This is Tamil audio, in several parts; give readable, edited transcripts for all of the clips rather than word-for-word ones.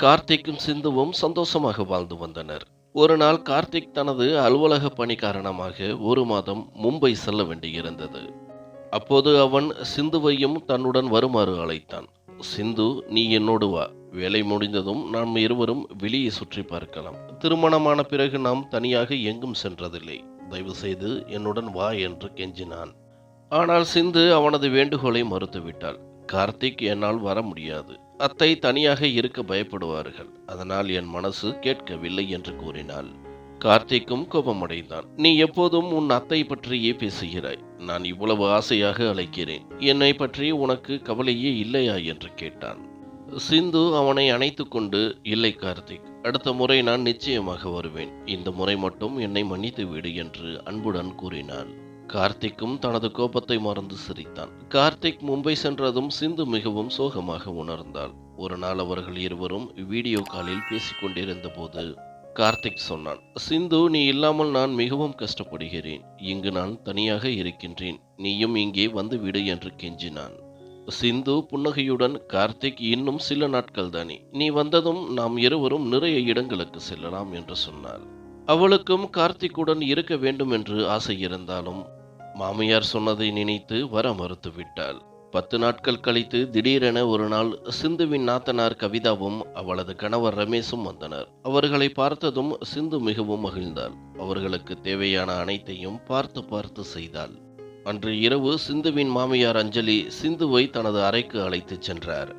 கார்த்திக்கும் சிந்துவும் சந்தோஷமாக வாழ்ந்து வந்தனர். ஒரு நாள் கார்த்திக் தனது அலுவலக பணி காரணமாக ஒரு மாதம் மும்பை செல்ல வேண்டியிருந்தது. அப்போது அவன் சிந்துவையும் தன்னுடன் வருமாறு அழைத்தான். சிந்து, நீ என்னோடு வா. வேலை முடிந்ததும் நாம் இருவரும் வெளியே சுற்றி பார்க்கலாம். திருமணமான பிறகு நாம் தனியாக எங்கும் சென்றதில்லை. தயவு செய்து என்னுடன் வா என்று கெஞ்சினான். ஆனால் சிந்து அவனது வேண்டுகோளை மறுத்துவிட்டாள். கார்த்திக், என்னால் வர முடியாது. அத்தை தனியாக இருக்க பயப்படுவார்கள். அதனால் என் மனசு கேட்கவில்லை என்று கூறினாள். கார்த்திக்கும் கோபமடைந்தான். நீ எப்போதும் உன் அத்தை பற்றியே பேசுகிறாய். நான் இவ்வளவு ஆசையாக அழைக்கிறேன். என்னை பற்றி உனக்கு கவலையே இல்லையா என்று கேட்டான். சிந்து அவனை அணைத்து கொண்டு, இல்லை கார்த்திக், அடுத்த முறை நான் நிச்சயமாக வருவேன். இந்த முறை மட்டும் என்னை மன்னித்து விடு என்று அன்புடன் கூறினாள். கார்த்திக்கும் தனது கோபத்தை மறந்து சிரித்தான். கார்த்திக் மும்பை சென்றதும் சிந்து மிகவும் சோகமாக உணர்ந்தாள். ஒரு நாள் அவர்கள் இருவரும் வீடியோ காலில் பேசிக் கொண்டிருந்த போது கார்த்திக் சொன்னான், சிந்து, நீ இல்லாமல் நான் மிகவும் கஷ்டப்படுகிறேன். இங்கு நான் தனியாக இருக்கின்றேன். நீயும் இங்கே வந்து விடு என்று கெஞ்சினான். சிந்து புன்னகையுடன், கார்த்திக், இன்னும் சில நாட்கள் தானே, நீ வந்ததும் நாம் இருவரும் நிறைய இடங்களுக்கு செல்லலாம் என்று சொன்னாள். அவளுக்கும் கார்த்திக்குடன் இருக்க வேண்டும் என்று ஆசை இருந்தாலும் மாமியார் சொன்னதை நினைத்து வர மறுத்து விட்டாள். 10 நாட்கள் கழித்து திடீரென ஒரு நாள் சிந்துவின் நாத்தனார் கவிதாவும் அவளது கணவர் ரமேஷும் வந்தனர். அவர்களை பார்த்ததும் சிந்து மிகவும் மகிழ்ந்தாள். அவர்களுக்கு தேவையான அனைத்தையும் பார்த்து பார்த்து செய்தாள். அன்று இரவு சிந்துவின் மாமியார் அஞ்சலி சிந்துவை தனது அறைக்கு அழைத்துச் சென்றார்.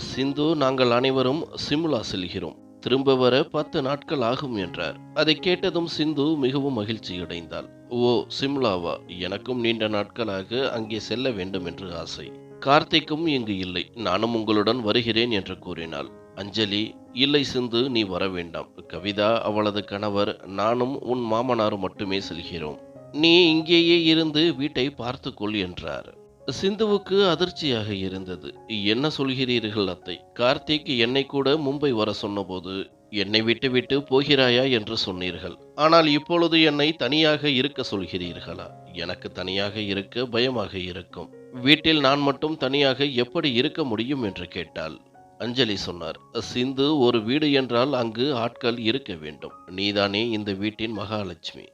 சிந்து, நாங்கள் அனைவரும் சிம்லா செல்கிறோம். திரும்ப வர 10 நாட்கள் ஆகும் என்றார். அதை கேட்டதும் சிந்து மிகவும் மகிழ்ச்சியடைந்தாள். ஓ, சிம்லாவா? எனக்கும் நீண்ட நாட்களாக அங்கே செல்ல வேண்டும் என்று ஆசை. கார்த்திக்கும் இங்கு இல்லை. நானும் உங்களுடன் வருகிறேன் என்று கூறினாள். அஞ்சலி, இல்லை சிந்து, நீ வர வேண்டாம். கவிதா, அவளது கணவர், நானும் உன் மாமனாரும் மட்டுமே செல்கிறோம். நீ இங்கேயே இருந்து வீட்டை பார்த்துக்கொள் என்றார். சிந்துவுக்கு அதிர்ச்சியாக இருந்தது. என்ன சொல்கிறீர்கள் அத்தை? கார்த்திக் என்னை கூட மும்பை வர சொன்னபோது என்னை விட்டுவிட்டு போகிறாயா என்று சொன்னீர்கள். ஆனால் இப்பொழுது என்னை தனியாக இருக்க சொல்கிறீர்களா? எனக்கு தனியாக இருக்க பயமாக இருக்கும். வீட்டில் நான் மட்டும் தனியாக எப்படி இருக்க முடியும் என்று கேட்டாள். அஞ்சலி சொன்னார், சிந்து, ஒரு வீடு என்றால் அங்கு ஆட்கள் இருக்க வேண்டும். நீதானே இந்த வீட்டின் மகாலட்சுமி.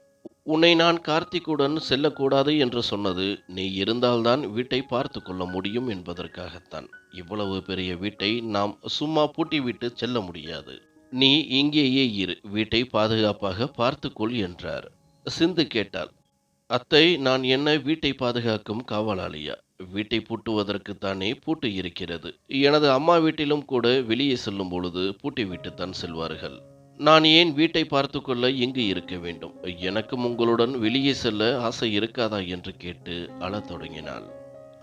உன்னை நான் கார்த்திக்குடன் செல்லக்கூடாது என்று சொன்னது நீ இருந்தால்தான் வீட்டை பார்த்து கொள்ள முடியும் என்பதற்காகத்தான். இவ்வளவு பெரிய வீட்டை நாம் சும்மா பூட்டிவிட்டு செல்ல முடியாது. நீ இங்கேயே இரு, வீட்டை பாதுகாப்பாக பார்த்துக்கொள் என்றார். சிந்து கேட்டாள், அத்தை, நான் என்ன வீட்டை பாதுகாக்கும் காவலாளியா? வீட்டை பூட்டுவதற்குத்தானே பூட்டு இருக்கிறது. எனது அம்மா வீட்டிலும் கூட வெளியே செல்லும் பொழுது பூட்டிவிட்டுத்தான் செல்வார்கள். நான் ஏன் வீட்டை பார்த்து கொள்ள இங்கு இருக்க வேண்டும்? எனக்கும் உங்களுடன் வெளியே செல்ல ஆசை இருக்காதா என்று கேட்டு அழத் தொடங்கினாள்.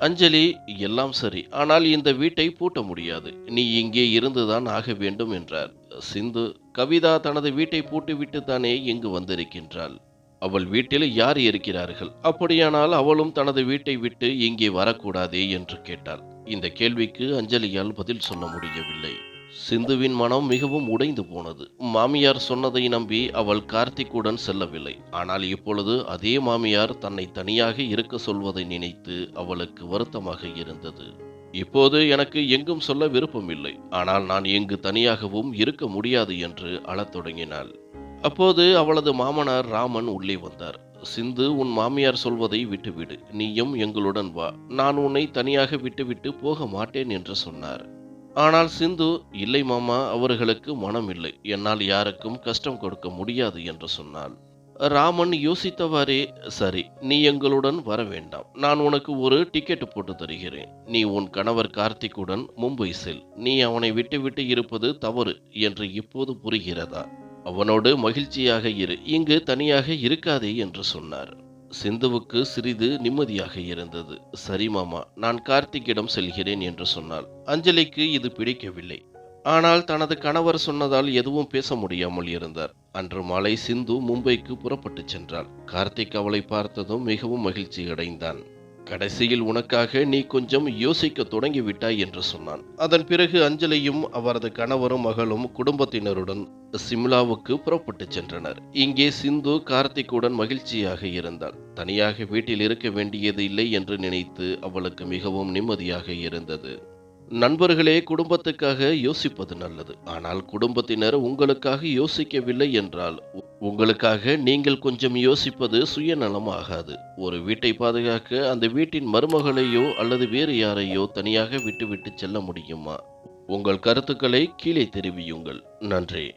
அஞ்சலி, எல்லாம் சரி, ஆனால் இந்த வீட்டை பூட்ட முடியாது. நீ இங்கே இருந்துதான் ஆக வேண்டும் என்றார். சிந்து, கவிதா தனது வீட்டை பூட்டிவிட்டு தானே இங்கு வந்திருக்கின்றாள். அவள் வீட்டில் யார் இருக்கிறார்கள்? அப்படியானால் அவளும் தனது வீட்டை விட்டு இங்கே வரக்கூடாதே என்று கேட்டாள். இந்த கேள்விக்கு அஞ்சலியால் பதில் சொல்ல முடியவில்லை. சிந்துவின் மனம் மிகவும் உடைந்து போனது. மாமியார் சொன்னதை நம்பி அவள் கார்த்திக்குடன் செல்லவில்லை. ஆனால் இப்பொழுது அதே மாமியார் தன்னை தனியாக இருக்க சொல்வதை நினைத்து அவளுக்கு வருத்தமாக இருந்தது. இப்போது எனக்கு எங்கும் சொல்ல விருப்பமில்லை. ஆனால் நான் எங்கு தனியாகவும் இருக்க முடியாது என்று அழத் தொடங்கினாள். அப்போது அவளது மாமனார் ராமன் உள்ளே வந்தார். சிந்து, உன் மாமியார் சொல்வதை விட்டுவிடு. நீயும் எங்களுடன் வா. நான் உன்னை தனியாக விட்டுவிட்டு போக மாட்டேன் என்று சொன்னார். ஆனால் சிந்து, இல்லை மாமா, அவர்களுக்கு மனம் இல்லை. என்னால் யாருக்கும் கஷ்டம் கொடுக்க முடியாது என்று சொன்னாள். ராமன் யோசித்தவாறே, சரி, நீ எங்களுடன் வர வேண்டாம். நான் உனக்கு ஒரு டிக்கெட் போட்டு தருகிறேன். நீ உன் கணவர் கார்த்திக்குடன் மும்பை செல். நீ அவனை விட்டுவிட்டு இருப்பது தவறு என்று இப்போது புரிகிறதா? அவனோடு மகிழ்ச்சியாக இரு. இங்கு தனியாக இருக்காதே என்று சொன்னார். சிந்துவுக்கு சிறிது நிம்மதியாக இருந்தது. சரி மாமா, நான் கார்த்திக்கிடம் செல்கிறேன் என்று சொன்னாள். அஞ்சலிக்கு இது பிடிக்கவில்லை. ஆனால் தனது கணவர் சொன்னதால் எதுவும் பேச முடியாமல் இருந்தார். அன்று மாலை சிந்து மும்பைக்கு புறப்பட்டு சென்றாள். கார்த்திக் அவளை பார்த்ததும் மிகவும் மகிழ்ச்சி அடைந்தான். கடைசியில் உனக்காக நீ கொஞ்சம் யோசிக்க தொடங்கிவிட்டாய் என்று சொன்னான். அதன் பிறகு அஞ்சலியும் அவரது கணவரும் மகளும் குடும்பத்தினருடன் சிம்லாவுக்கு புறப்பட்டு சென்றனர். இங்கே சிந்து கார்த்திக்குடன் மகிழ்ச்சியாக இருந்தாள். தனியாக வீட்டில் இருக்க வேண்டியது இல்லை என்று நினைத்து அவளுக்கு மிகவும் நிம்மதியாக இருந்தது. நண்பர்களே, குடும்பத்துக்காக யோசிப்பது நல்லது. ஆனால் குடும்பத்தினர் உங்களுக்காக யோசிக்கவில்லை என்றால், உங்களுக்காக நீங்கள் கொஞ்சம் யோசிப்பது சுயநலம் ஆகாது. ஒரு வீட்டை பாதுகாக்க அந்த வீட்டின் மருமகளையோ அல்லது வேறு யாரையோ தனியாக விட்டுவிட்டு செல்ல முடியுமா? உங்கள் கருத்துக்களை கீழே தெரிவியுங்கள். நன்றி.